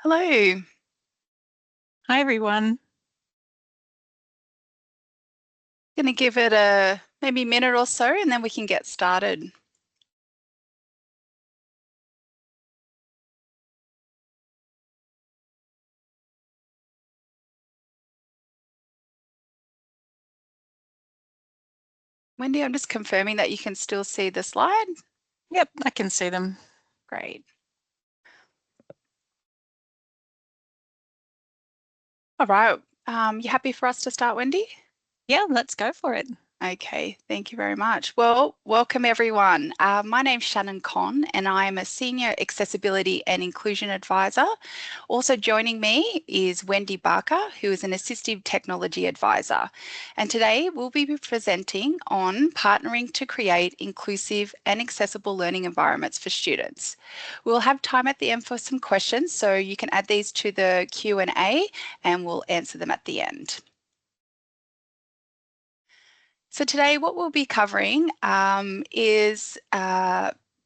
Hello. Hi, everyone. Going to give it a maybe minute or so and then we can get started. Wendy, I'm just confirming that you can still see the slide. Yep, I can see them. Great. All right. You happy for us to start, Wendy? Yeah, let's go for it. Okay, thank you very much. Well, welcome everyone. My name's Shannon Conn and I'm a Senior Accessibility and Inclusion Advisor. Also joining me is Wendy Barker, who is an Assistive Technology Advisor. And today we'll be presenting on partnering to create inclusive and accessible learning environments for students. We'll have time at the end for some questions, so you can add these to the Q&A and we'll answer them at the end. So today what we'll be covering is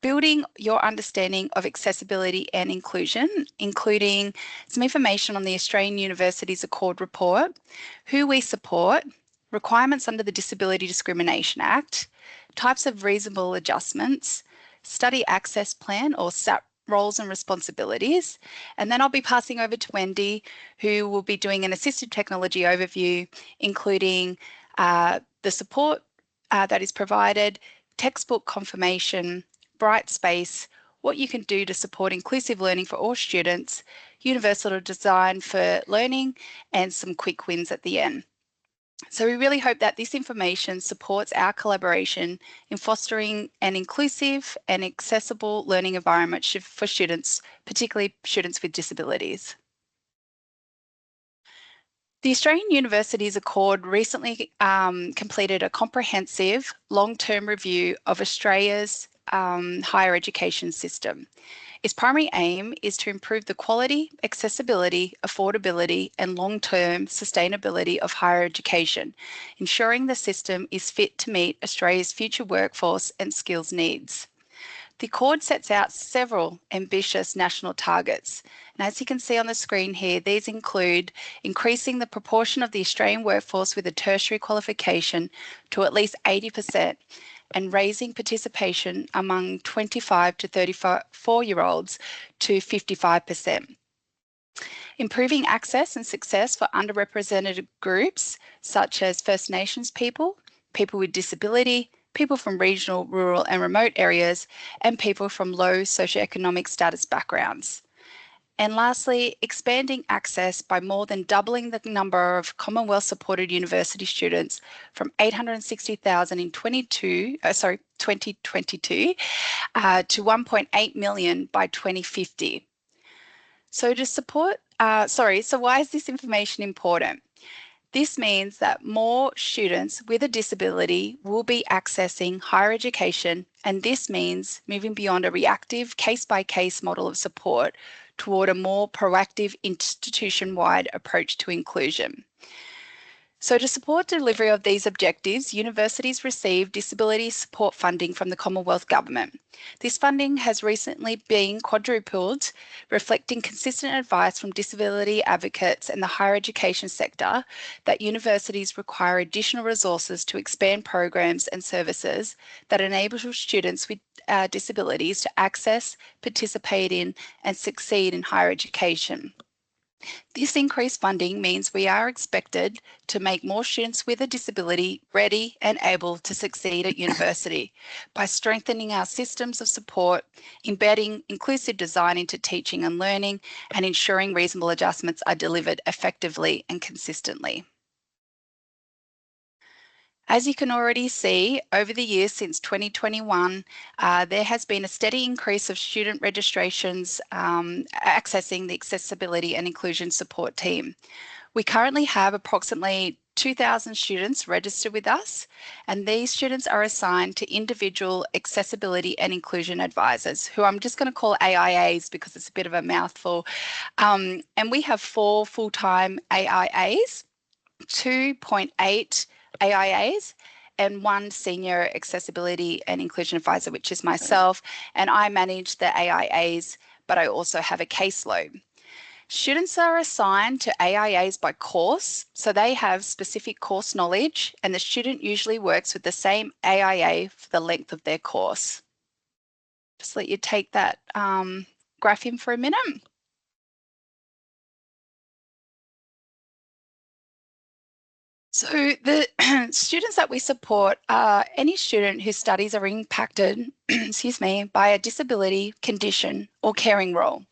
building your understanding of accessibility and inclusion, including some information on the Australian Universities Accord report, who we support, requirements under the Disability Discrimination Act, types of reasonable adjustments, study access plan or SAP roles and responsibilities, and then I'll be passing over to Wendy, who will be doing an assistive technology overview, including the support that is provided, textbook confirmation, Brightspace, what you can do to support inclusive learning for all students, universal design for learning, and some quick wins at the end. So we really hope that this information supports our collaboration in fostering an inclusive and accessible learning environment for students, particularly students with disabilities. The Australian Universities Accord recently completed a comprehensive long-term review of Australia's higher education system. Its primary aim is to improve the quality, accessibility, affordability, and long-term sustainability of higher education, ensuring the system is fit to meet Australia's future workforce and skills needs. The Accord sets out several ambitious national targets. And as you can see on the screen here, these include increasing the proportion of the Australian workforce with a tertiary qualification to at least 80% and raising participation among 25 to 34-year-olds to 55%. Improving access and success for underrepresented groups such as First Nations people, people with disability, people from regional, rural and remote areas, and people from low socioeconomic status backgrounds. And lastly, expanding access by more than doubling the number of Commonwealth supported university students from 860,000 in 2022 to 1.8 million by 2050. So why is this information important? This means that more students with a disability will be accessing higher education, and this means moving beyond a reactive case-by-case model of support toward a more proactive institution-wide approach to inclusion. So to support delivery of these objectives, universities receive disability support funding from the Commonwealth Government. This funding has recently been quadrupled, reflecting consistent advice from disability advocates and the higher education sector that universities require additional resources to expand programs and services that enable students with disabilities to access, participate in, and succeed in higher education. This increased funding means we are expected to make more students with a disability ready and able to succeed at university by strengthening our systems of support, embedding inclusive design into teaching and learning, and ensuring reasonable adjustments are delivered effectively and consistently. As you can already see, over the years since 2021, there has been a steady increase of student registrations accessing the Accessibility and Inclusion Support Team. We currently have approximately 2,000 students registered with us, and these students are assigned to individual accessibility and inclusion advisors, who I'm just going to call AIAs because it's a bit of a mouthful. And we have 4 full-time AIAs, 2.8 AIAs, and 1 senior accessibility and inclusion advisor, which is myself, and I manage the AIAs, but I also have a caseload. Students are assigned to AIAs by course, so they have specific course knowledge, and the student usually works with the same AIA for the length of their course. Just let you take that graph in for a minute. So the students that we support are any student whose studies are impacted, excuse me, by a disability, condition, or caring role.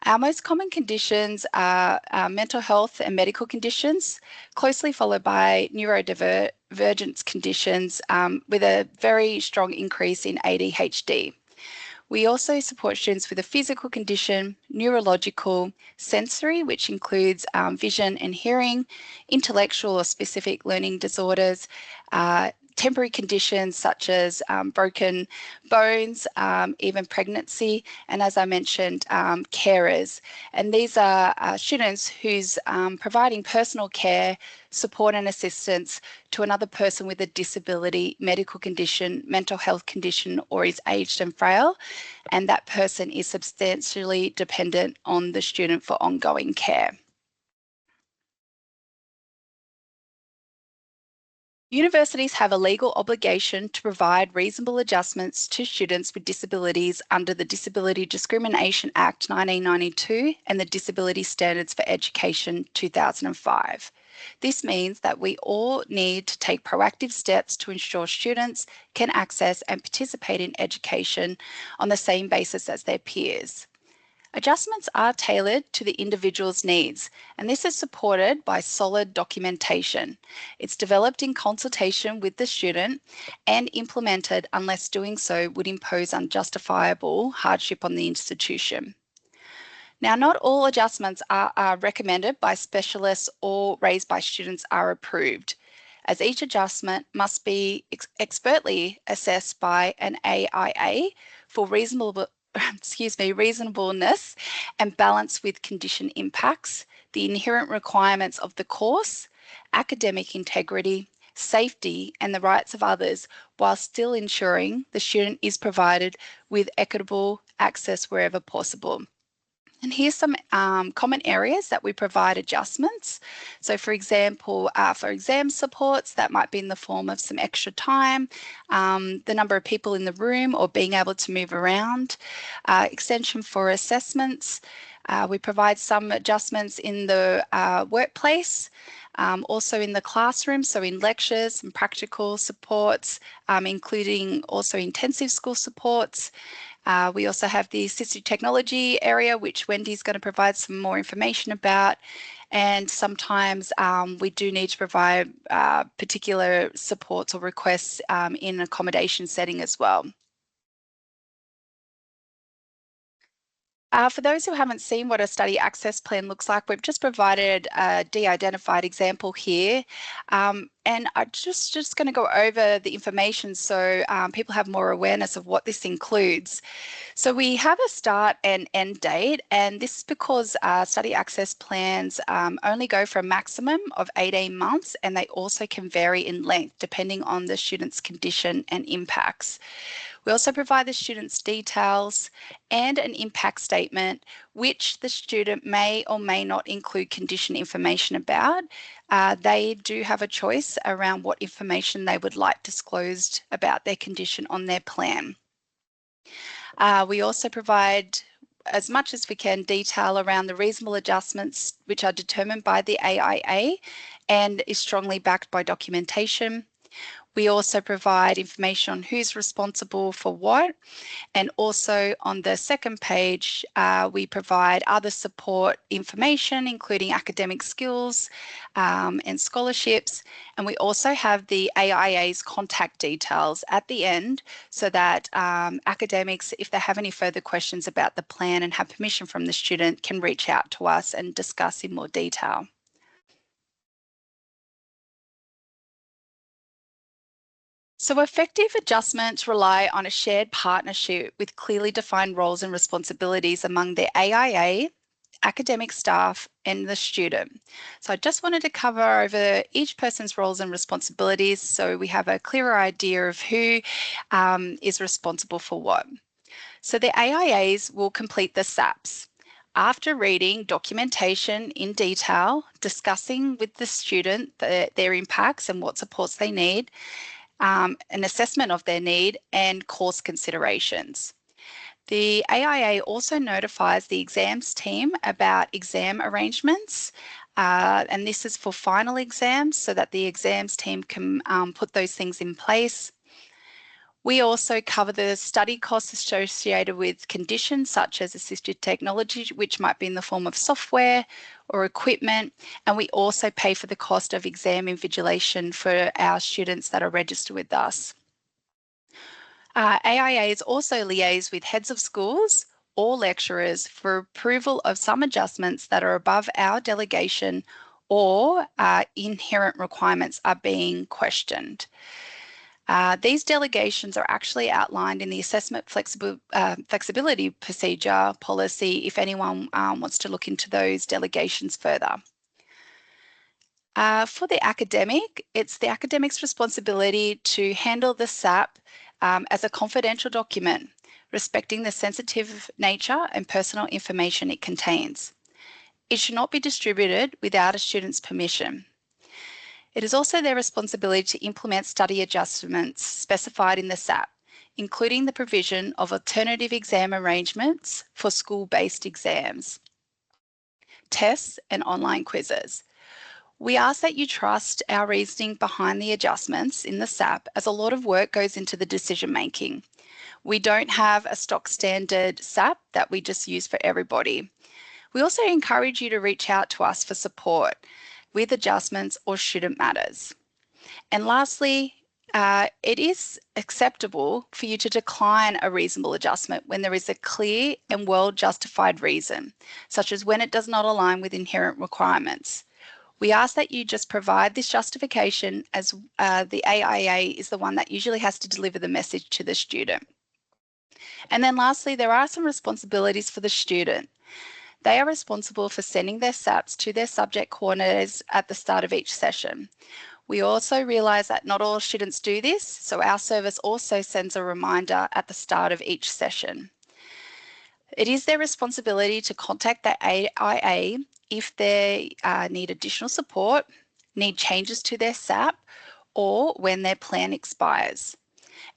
Our most common conditions are mental health and medical conditions, closely followed by neurodivergence conditions with a very strong increase in ADHD. We also support students with a physical condition, neurological, sensory, which includes vision and hearing, intellectual or specific learning disorders, temporary conditions such as broken bones, even pregnancy, and as I mentioned, carers. And these are students who's providing personal care, support and assistance to another person with a disability, medical condition, mental health condition, or is aged and frail, and that person is substantially dependent on the student for ongoing care. Universities have a legal obligation to provide reasonable adjustments to students with disabilities under the Disability Discrimination Act 1992 and the Disability Standards for Education 2005. This means that we all need to take proactive steps to ensure students can access and participate in education on the same basis as their peers. Adjustments are tailored to the individual's needs, and this is supported by solid documentation. It's developed in consultation with the student and implemented unless doing so would impose unjustifiable hardship on the institution. Now, not all adjustments are recommended by specialists or raised by students are approved, as each adjustment must be expertly assessed by an AIA for reasonableness and balance with condition impacts, the inherent requirements of the course, academic integrity, safety, and the rights of others, while still ensuring the student is provided with equitable access wherever possible. And here's some common areas that we provide adjustments. So for example, for exam supports, that might be in the form of some extra time, the number of people in the room or being able to move around, extension for assessments. We provide some adjustments in the workplace, also in the classroom, so in lectures and practical supports, including also intensive school supports. We also have the assistive technology area, which Wendy's going to provide some more information about. And sometimes we do need to provide particular supports or requests in an accommodation setting as well. For those who haven't seen what a study access plan looks like, we've just provided a de-identified example here. And I'm just going to go over the information so people have more awareness of what this includes. So we have a start and end date, and this is because study access plans only go for a maximum of 18 months, and they also can vary in length depending on the student's condition and impacts. We also provide the student's details and an impact statement, which the student may or may not include condition information about. They do have a choice around what information they would like disclosed about their condition on their plan. We also provide, as much as we can, detail around the reasonable adjustments which are determined by the AIA and is strongly backed by documentation. We also provide information on who's responsible for what, and also on the second page we provide other support information including academic skills and scholarships, and we also have the AIA's contact details at the end so that academics, if they have any further questions about the plan and have permission from the student, can reach out to us and discuss in more detail. So effective adjustments rely on a shared partnership with clearly defined roles and responsibilities among the AIA, academic staff, and the student. So I just wanted to cover over each person's roles and responsibilities so we have a clearer idea of who is responsible for what. So the AIAs will complete the SAPs. After reading documentation in detail, discussing with the student their impacts and what supports they need, an assessment of their need, and course considerations. The AIA also notifies the exams team about exam arrangements, and this is for final exams so that the exams team can put those things in place. We also cover the study costs associated with conditions such as assistive technology, which might be in the form of software or equipment, and we also pay for the cost of exam invigilation for our students that are registered with us. AIAs also liaise with heads of schools or lecturers for approval of some adjustments that are above our delegation or inherent requirements are being questioned. These delegations are actually outlined in the assessment flexibility procedure policy if anyone wants to look into those delegations further. For the academic, it's the academic's responsibility to handle the SAP as a confidential document, respecting the sensitive nature and personal information it contains. It should not be distributed without a student's permission. It is also their responsibility to implement study adjustments specified in the SAP, including the provision of alternative exam arrangements for school-based exams, tests, and online quizzes. We ask that you trust our reasoning behind the adjustments in the SAP, as a lot of work goes into the decision making. We don't have a stock standard SAP that we just use for everybody. We also encourage you to reach out to us for support with adjustments or student matters. And lastly, it is acceptable for you to decline a reasonable adjustment when there is a clear and well-justified reason, such as when it does not align with inherent requirements. We ask that you just provide this justification, as the AIA is the one that usually has to deliver the message to the student. And then lastly, there are some responsibilities for the student. They are responsible for sending their SAPs to their subject coordinators at the start of each session. We also realise that not all students do this, so our service also sends a reminder at the start of each session. It is their responsibility to contact the AIA if they need additional support, need changes to their SAP, or when their plan expires.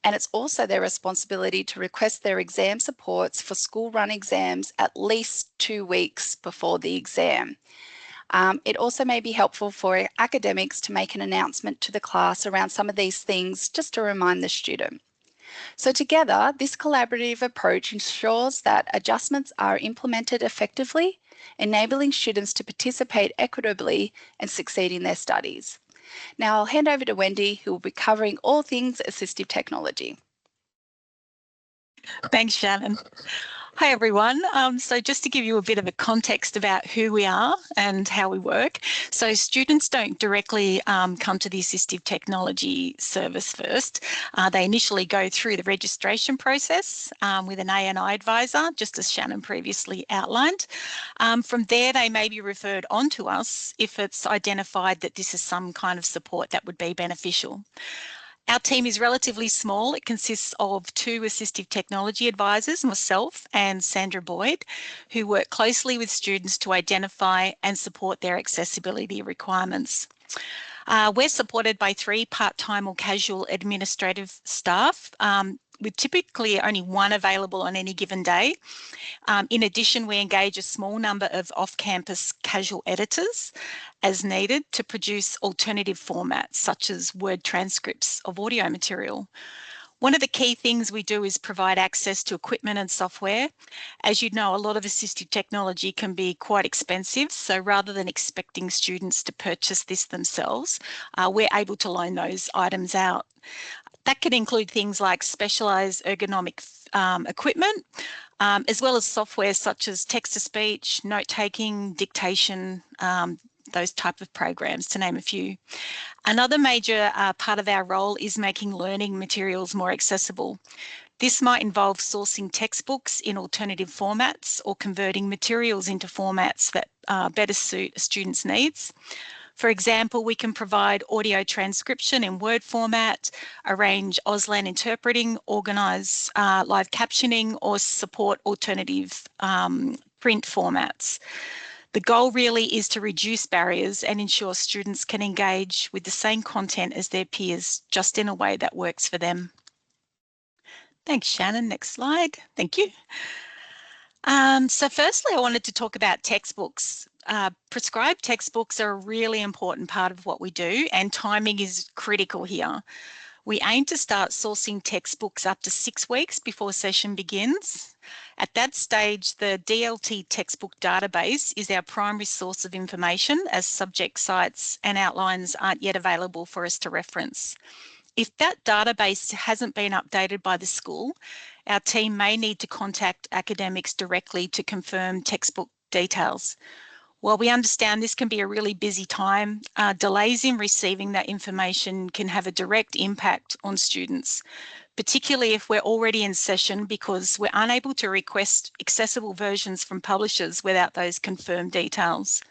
And it's also their responsibility to request their exam supports for school run exams at least 2 weeks before the exam. It also may be helpful for academics to make an announcement to the class around some of these things, just to remind the student. So together, this collaborative approach ensures that adjustments are implemented effectively, enabling students to participate equitably and succeed in their studies. Now I'll hand over to Wendy, who will be covering all things assistive technology. Thanks, Shannon. Hi, everyone. So just to give you a bit of a context about who we are and how we work. So students don't directly come to the assistive technology service first. They initially go through the registration process with an ANI advisor, just as Shannon previously outlined. From there, they may be referred on to us if it's identified that this is some kind of support that would be beneficial. Our team is relatively small. It consists of 2 assistive technology advisors, myself and Sandra Boyd, who work closely with students to identify and support their accessibility requirements. We're supported by 3 part-time or casual administrative staff, with typically only 1 available on any given day. In addition, we engage a small number of off-campus casual editors as needed to produce alternative formats such as Word transcripts of audio material. One of the key things we do is provide access to equipment and software. As you know, a lot of assistive technology can be quite expensive, so rather than expecting students to purchase this themselves, we're able to loan those items out. That could include things like specialised ergonomic equipment, as well as software such as text-to-speech, note-taking, dictation, those type of programs, to name a few. Another major part of our role is making learning materials more accessible. This might involve sourcing textbooks in alternative formats or converting materials into formats that better suit a student's needs. For example, we can provide audio transcription in Word format, arrange Auslan interpreting, organise live captioning, or support alternative print formats. The goal really is to reduce barriers and ensure students can engage with the same content as their peers, just in a way that works for them. Thanks, Shannon. Next slide. Thank you. So firstly, I wanted to talk about textbooks. Prescribed textbooks are a really important part of what we do, and timing is critical here. We aim to start sourcing textbooks up to 6 weeks before session begins. At that stage, the DLT textbook database is our primary source of information, as subject sites and outlines aren't yet available for us to reference. If that database hasn't been updated by the school, our team may need to contact academics directly to confirm textbook details. While we understand this can be a really busy time, delays in receiving that information can have a direct impact on students, particularly if we're already in session, because we're unable to request accessible versions from publishers without those confirmed details.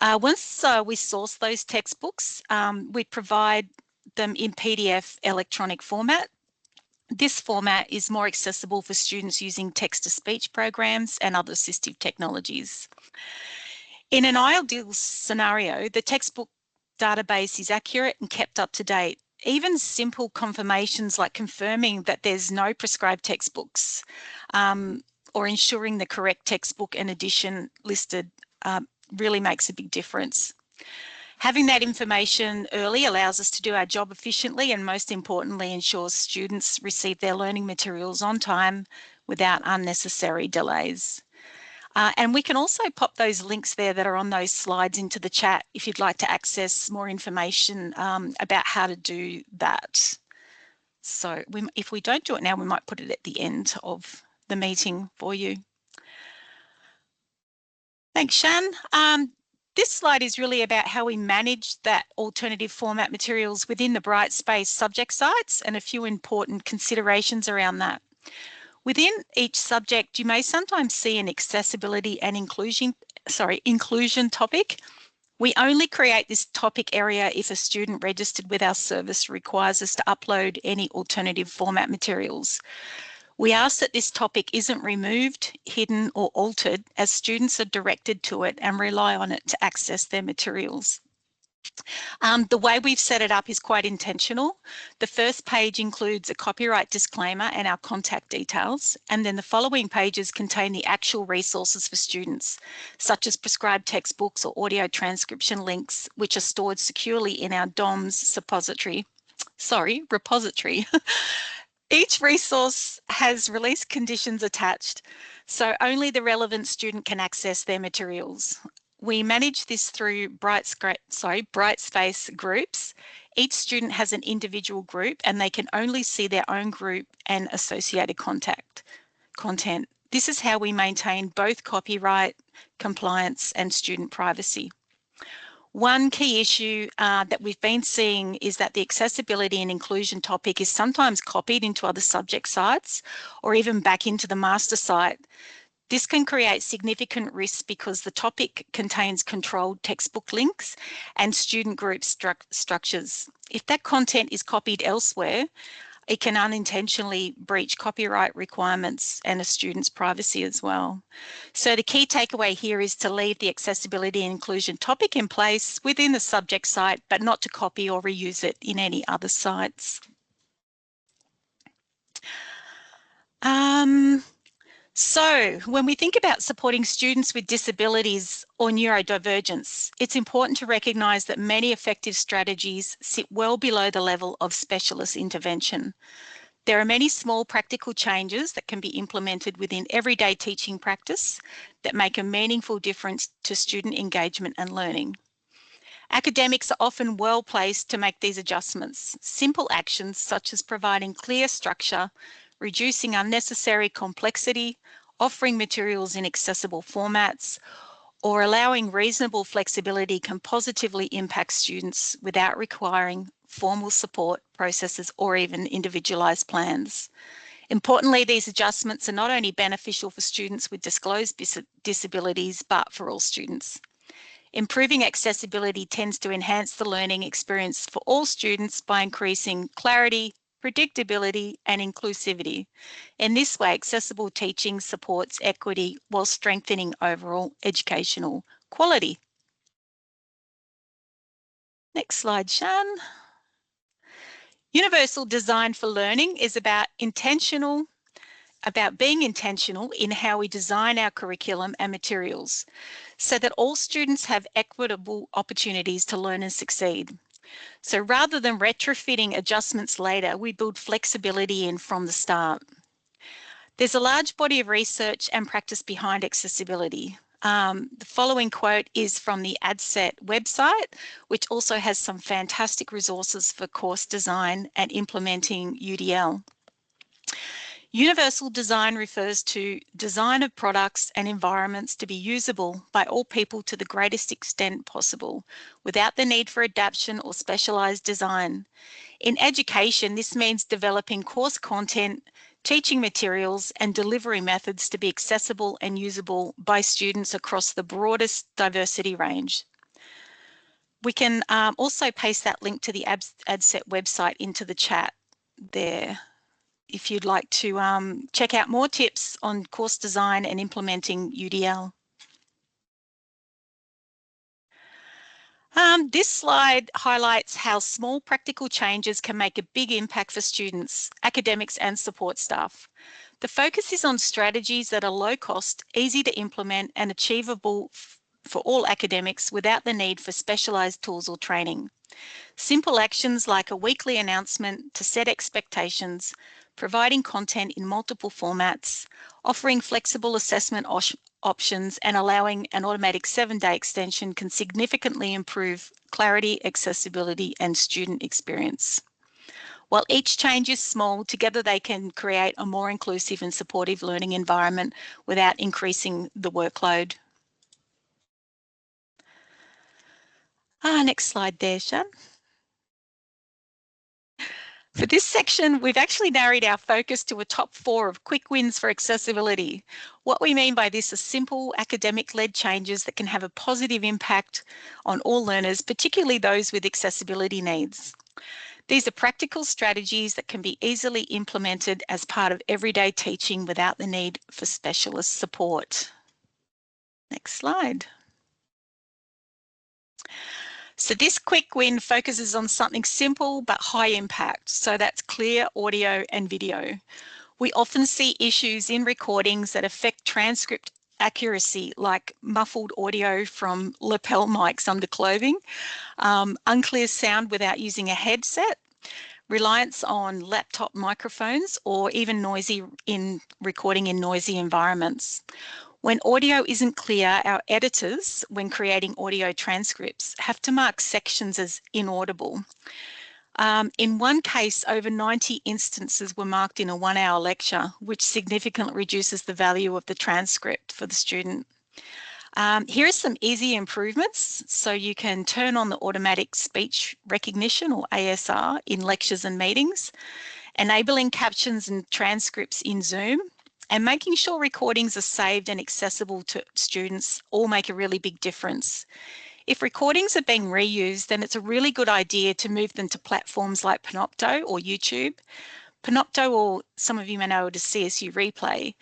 Once we source those textbooks, we provide them in PDF electronic format. This format is more accessible for students using text-to-speech programs and other assistive technologies. In an ideal scenario, the textbook database is accurate and kept up to date. Even simple confirmations like confirming that there's no prescribed textbooks or ensuring the correct textbook and edition listed really makes a big difference. Having that information early allows us to do our job efficiently, and most importantly, ensures students receive their learning materials on time without unnecessary delays. And we can also pop those links there that are on those slides into the chat if you'd like to access more information about how to do that. So if we don't do it now, we might put it at the end of the meeting for you. Thanks, Shan. This slide is really about how we manage that alternative format materials within the Brightspace subject sites, and a few important considerations around that. Within each subject, you may sometimes see an accessibility and inclusion topic. We only create this topic area if a student registered with our service requires us to upload any alternative format materials. We ask that this topic isn't removed, hidden or altered, as students are directed to it and rely on it to access their materials. The way we've set it up is quite intentional. The first page includes a copyright disclaimer and our contact details, and then the following pages contain the actual resources for students, such as prescribed textbooks or audio transcription links, which are stored securely in our DOMS repository. Each resource has release conditions attached, so only the relevant student can access their materials. We manage this through Brightspace groups. Each student has an individual group and they can only see their own group and associated content. This is how we maintain both copyright, compliance and student privacy. One key issue that we've been seeing is that the accessibility and inclusion topic is sometimes copied into other subject sites or even back into the master site. This can create significant risks because the topic contains controlled textbook links and student group structures. If that content is copied elsewhere, it can unintentionally breach copyright requirements and a student's privacy as well. So the key takeaway here is to leave the accessibility and inclusion topic in place within the subject site, but not to copy or reuse it in any other sites. So when we think about supporting students with disabilities or neurodivergence, it's important to recognise that many effective strategies sit well below the level of specialist intervention. There are many small practical changes that can be implemented within everyday teaching practice that make a meaningful difference to student engagement and learning. Academics are often well placed to make these adjustments. Simple actions such as providing clear structure, reducing unnecessary complexity, offering materials in accessible formats, or allowing reasonable flexibility can positively impact students without requiring formal support processes or even individualised plans. Importantly, these adjustments are not only beneficial for students with disclosed disabilities, but for all students. Improving accessibility tends to enhance the learning experience for all students by increasing clarity, predictability, and inclusivity. In this way, accessible teaching supports equity while strengthening overall educational quality. Next slide, Shan. Universal design for learning is about being intentional in how we design our curriculum and materials so that all students have equitable opportunities to learn and succeed. So rather than retrofitting adjustments later, we build flexibility in from the start. There's a large body of research and practice behind accessibility. The following quote is from the ADSET website, which also has some fantastic resources for course design and implementing UDL. Universal design refers to design of products and environments to be usable by all people to the greatest extent possible, without the need for adaptation or specialised design. In education, this means developing course content, teaching materials and delivery methods to be accessible and usable by students across the broadest diversity range. We can also paste that link to the ADSET website into the chat there if you'd like to check out more tips on course design and implementing UDL. This slide highlights how small practical changes can make a big impact for students, academics and support staff. The focus is on strategies that are low cost, easy to implement and achievable for all academics without the need for specialised tools or training. Simple actions like a weekly announcement to set expectations, providing content in multiple formats, offering flexible assessment options and allowing an automatic 7-day extension can significantly improve clarity, accessibility and student experience. While each change is small, together they can create a more inclusive and supportive learning environment without increasing the workload. Next slide there, Shan. For this section, we've actually narrowed our focus to a top 4 of quick wins for accessibility. What we mean by this are simple academic-led changes that can have a positive impact on all learners, particularly those with accessibility needs. These are practical strategies that can be easily implemented as part of everyday teaching without the need for specialist support. Next slide. So this quick win focuses on something simple but high impact. So that's clear audio and video. We often see issues in recordings that affect transcript accuracy, like muffled audio from lapel mics under clothing, unclear sound without using a headset, reliance on laptop microphones, or even noisy recording in noisy environments. When audio isn't clear, our editors, when creating audio transcripts, have to mark sections as inaudible. In one case, over 90 instances were marked in a 1-hour lecture, which significantly reduces the value of the transcript for the student. Here are some easy improvements. So you can turn on the automatic speech recognition or ASR in lectures and meetings, enabling captions and transcripts in Zoom, and making sure recordings are saved and accessible to students all make a really big difference. If recordings are being reused, then it's a really good idea to move them to platforms like Panopto or YouTube. Panopto, or some of you may know it as CSU Replay,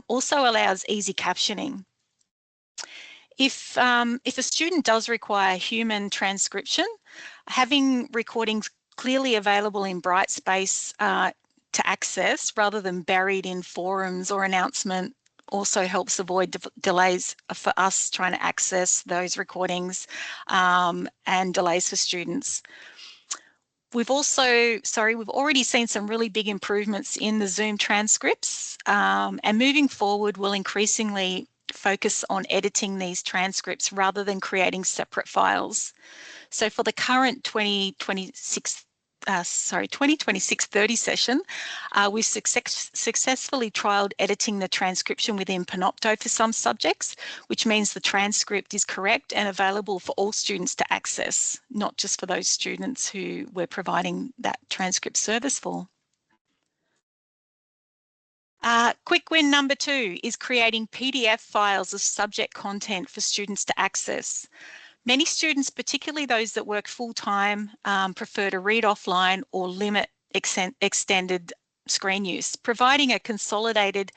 also allows easy captioning. If a student does require human transcription, having recordings clearly available in Brightspace to access rather than buried in forums or announcement also helps avoid delays for us trying to access those recordings and delays for students. We've already seen some really big improvements in the Zoom transcripts, and moving forward we'll increasingly focus on editing these transcripts rather than creating separate files. So for the current 2026-30 session, we've successfully trialled editing the transcription within Panopto for some subjects, which means the transcript is correct and available for all students to access, not just for those students who we're providing that transcript service for. Quick win number 2 is creating PDF files of subject content for students to access. Many students, particularly those that work full-time, prefer to read offline or limit extended screen use. Providing a consolidated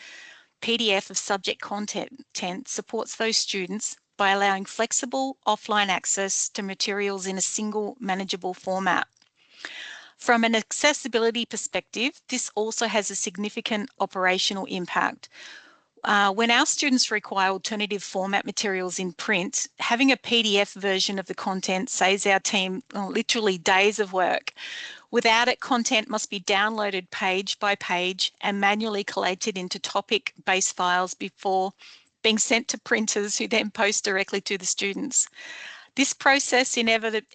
PDF of subject content supports those students by allowing flexible offline access to materials in a single manageable format. From an accessibility perspective, this also has a significant operational impact. When our students require alternative format materials in print, having a PDF version of the content saves our team literally days of work. Without it, content must be downloaded page by page and manually collated into topic-based files before being sent to printers who then post directly to the students. This process inevitably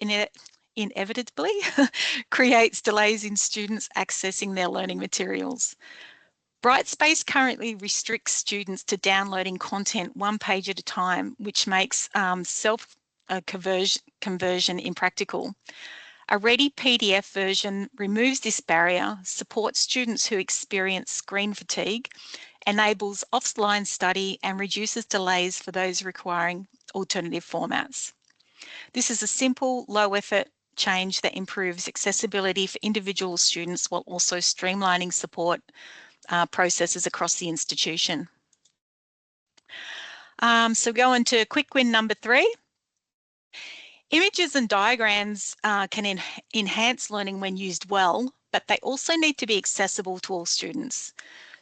creates delays in students accessing their learning materials. Brightspace currently restricts students to downloading content one page at a time, which makes conversion impractical. A ready PDF version removes this barrier, supports students who experience screen fatigue, enables offline study, and reduces delays for those requiring alternative formats. This is a simple, low-effort change that improves accessibility for individual students while also streamlining support processes across the institution. So going to quick win number 3. Images and diagrams can enhance learning when used well, but they also need to be accessible to all students.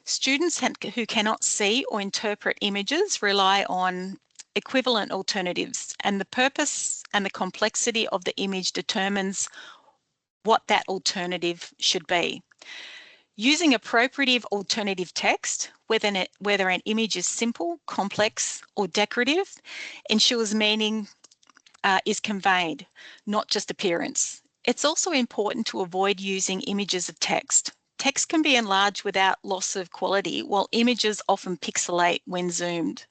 Students who cannot see or interpret images rely on equivalent alternatives, and the purpose and the complexity of the image determines what that alternative should be. Using appropriate alternative text, whether an image is simple, complex, or decorative, ensures meaning is conveyed, not just appearance. It's also important to avoid using images of text. Text can be enlarged without loss of quality, while images often pixelate when zoomed.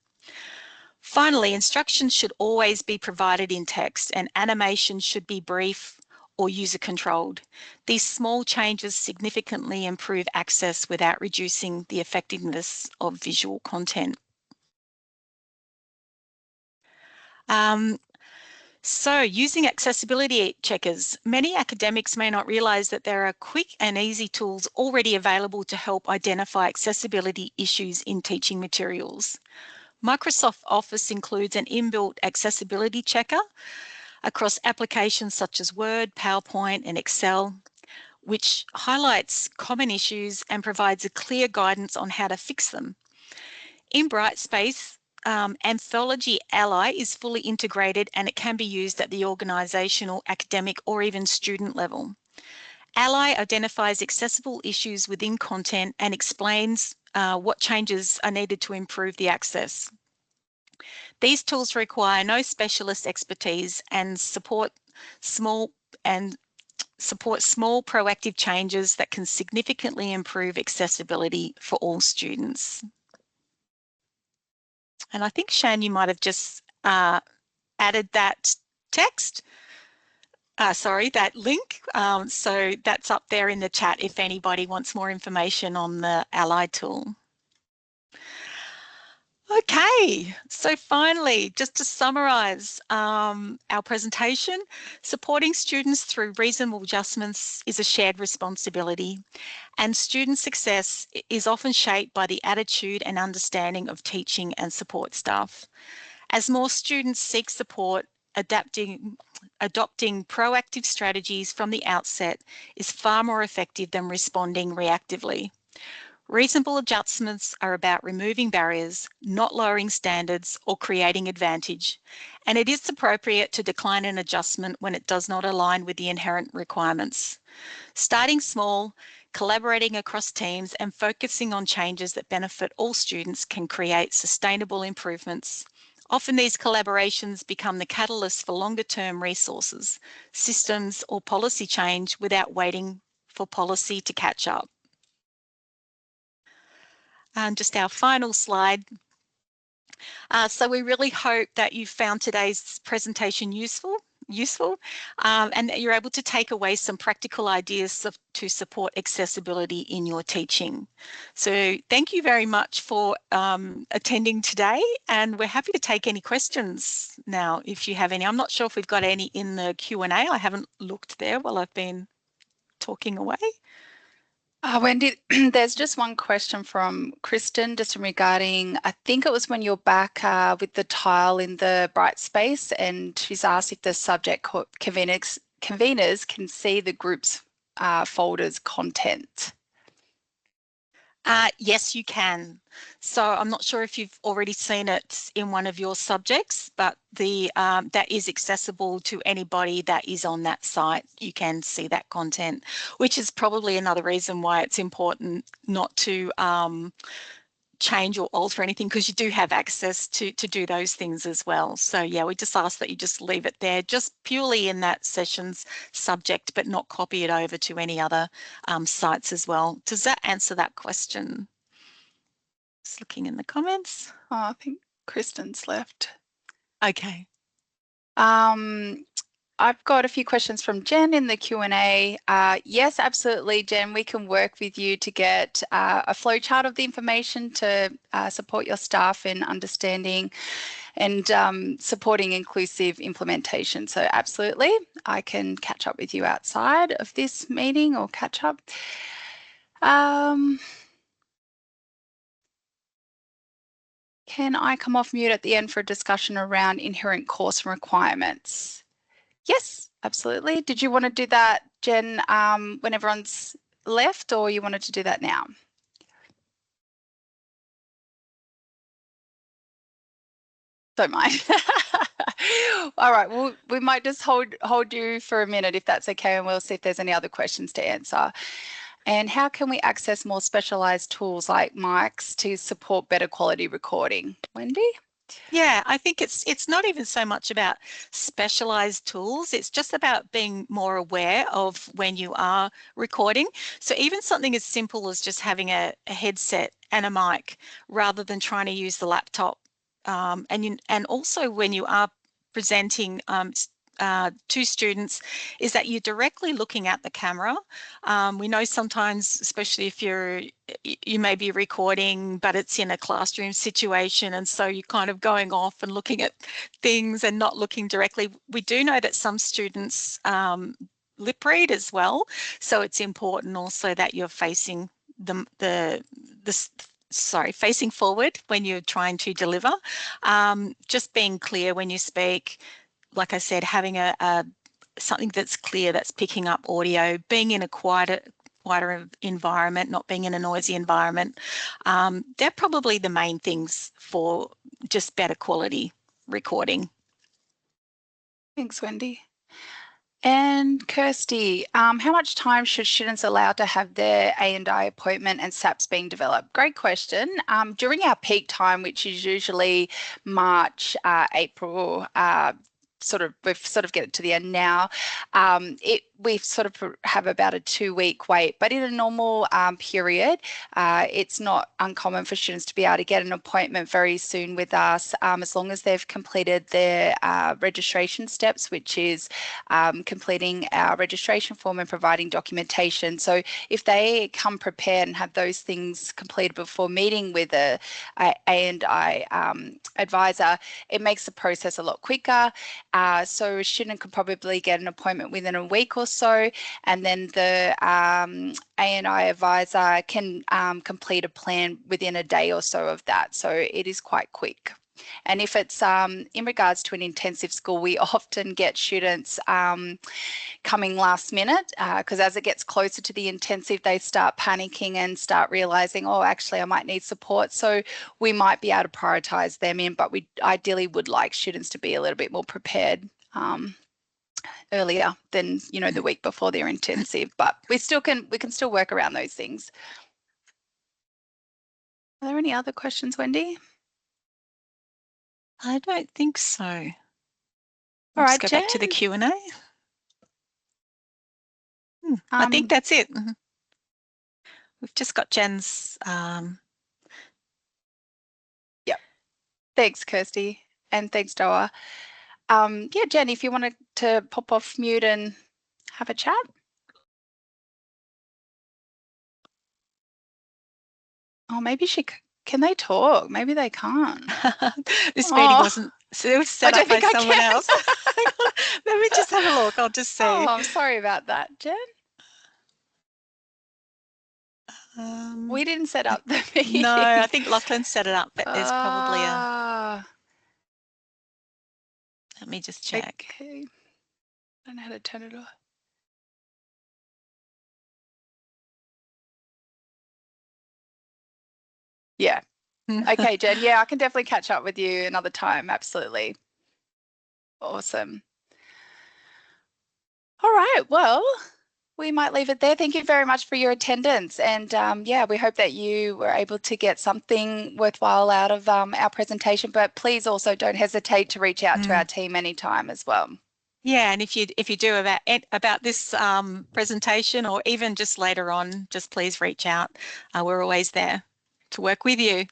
Finally, instructions should always be provided in text, and animation should be brief or user-controlled. These small changes significantly improve access without reducing the effectiveness of visual content. So using accessibility checkers, many academics may not realise that there are quick and easy tools already available to help identify accessibility issues in teaching materials. Microsoft Office includes an inbuilt accessibility checker across applications such as Word, PowerPoint, and Excel, which highlights common issues and provides a clear guidance on how to fix them. In Brightspace, Anthology Ally is fully integrated, and it can be used at the organisational, academic, or even student level. Ally identifies accessible issues within content and explains what changes are needed to improve the access. These tools require no specialist expertise and support small proactive changes that can significantly improve accessibility for all students. And I think, Shan, you might have just added that text. That link. So that's up there in the chat if anybody wants more information on the Ally tool. Okay, so finally, just to summarise our presentation, supporting students through reasonable adjustments is a shared responsibility, and student success is often shaped by the attitude and understanding of teaching and support staff. As more students seek support, adopting proactive strategies from the outset is far more effective than responding reactively. Reasonable adjustments are about removing barriers, not lowering standards or creating advantage, and it is appropriate to decline an adjustment when it does not align with the inherent requirements. Starting small, collaborating across teams, and focusing on changes that benefit all students can create sustainable improvements. Often these collaborations become the catalyst for longer-term resources, systems, or policy change without waiting for policy to catch up. And just our final slide. So we really hope that you found today's presentation useful, and that you're able to take away some practical ideas to support accessibility in your teaching. So thank you very much for attending today, and we're happy to take any questions now if you have any. I'm not sure if we've got any in the Q&A. I haven't looked there while I've been talking away. Wendy, there's just one question from Kristen, just regarding, I think it was when you're back with the tile in the Brightspace, and she's asked if the subject conveners can see the group's folders content. Yes, you can. So I'm not sure if you've already seen it in one of your subjects, but that is accessible to anybody that is on that site. You can see that content, which is probably another reason why it's important not to change or alter anything, because you do have access to do those things as well. So yeah, we just ask that you just leave it there, just purely in that session's subject, but not copy it over to any other sites as well. Does that answer that question? Just looking in the comments. Oh, I think Kristen's left. Okay. I've got a few questions from Jen in the Q&A. Yes, absolutely, Jen. We can work with you to get a flowchart of the information to support your staff in understanding and supporting inclusive implementation. So absolutely, I can catch up with you outside of this meeting or catch up. Can I come off mute at the end for a discussion around inherent course requirements? Yes, absolutely. Did you want to do that, Jen, when everyone's left, or you wanted to do that now? Don't mind. All right, well, we might just hold you for a minute if that's okay, and we'll see if there's any other questions to answer. And how can we access more specialized tools like mics to support better quality recording? Wendy? Yeah, I think it's not even so much about specialized tools. It's just about being more aware of when you are recording. So even something as simple as just having a headset and a mic rather than trying to use the laptop. And also when you are presenting to students, is that you're directly looking at the camera. We know sometimes, especially if you may be recording, but it's in a classroom situation, and so you're kind of going off and looking at things and not looking directly. We do know that some students lip read as well, so it's important also that you're facing facing forward when you're trying to deliver. Just being clear when you speak. Like I said, having something that's clear, that's picking up audio, being in a quieter environment, not being in a noisy environment. They're probably the main things for just better quality recording. Thanks, Wendy. And Kirsty, how much time should students allow to have their A&I appointment and SAPs being developed? Great question. During our peak time, which is usually March, April, we've sort of get it to the end now. We sort of have about a 2-week wait, but in a normal period, it's not uncommon for students to be able to get an appointment very soon with us, as long as they've completed their registration steps, which is completing our registration form and providing documentation. So if they come prepared and have those things completed before meeting with a A&I advisor, it makes the process a lot quicker. So a student could probably get an appointment within a week or so, and then the A&I advisor can complete a plan within a day or so of that. So it is quite quick. And if it's in regards to an intensive school, we often get students coming last minute, because as it gets closer to the intensive, they start panicking and start realizing, oh, actually, I might need support. So we might be able to prioritize them in, but we ideally would like students to be a little bit more prepared earlier than, the week before their intensive, but we can still work around those things. Are there any other questions, Wendy? I don't think so. All right, go back to the Q&A. I think that's it. We've just got Jen's. Yep. Thanks, Kirsty, and thanks, Doa. Yeah, Jen, if you wanted to pop off mute and have a chat. Oh, maybe can they talk? Maybe they can't. This meeting wasn't set up by someone else. Let me just have a look. I'll just see. Oh, I'm sorry about that, Jen. We didn't set up the meeting. No, I think Lachlan set it up, but there's probably let me just check. Okay. I don't know how to turn it off. Yeah. Okay, Jen. Yeah, I can definitely catch up with you another time. Absolutely. Awesome. All right. Well, we might leave it there. Thank you very much for your attendance. And yeah, we hope that you were able to get something worthwhile out of our presentation, but please also don't hesitate to reach out to our team anytime as well. Yeah, and if you do about this presentation, or even just later on, just please reach out. We're always there to work with you.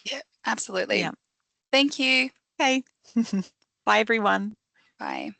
Yeah, absolutely. Yeah. Thank you. Okay. Bye, everyone. Bye.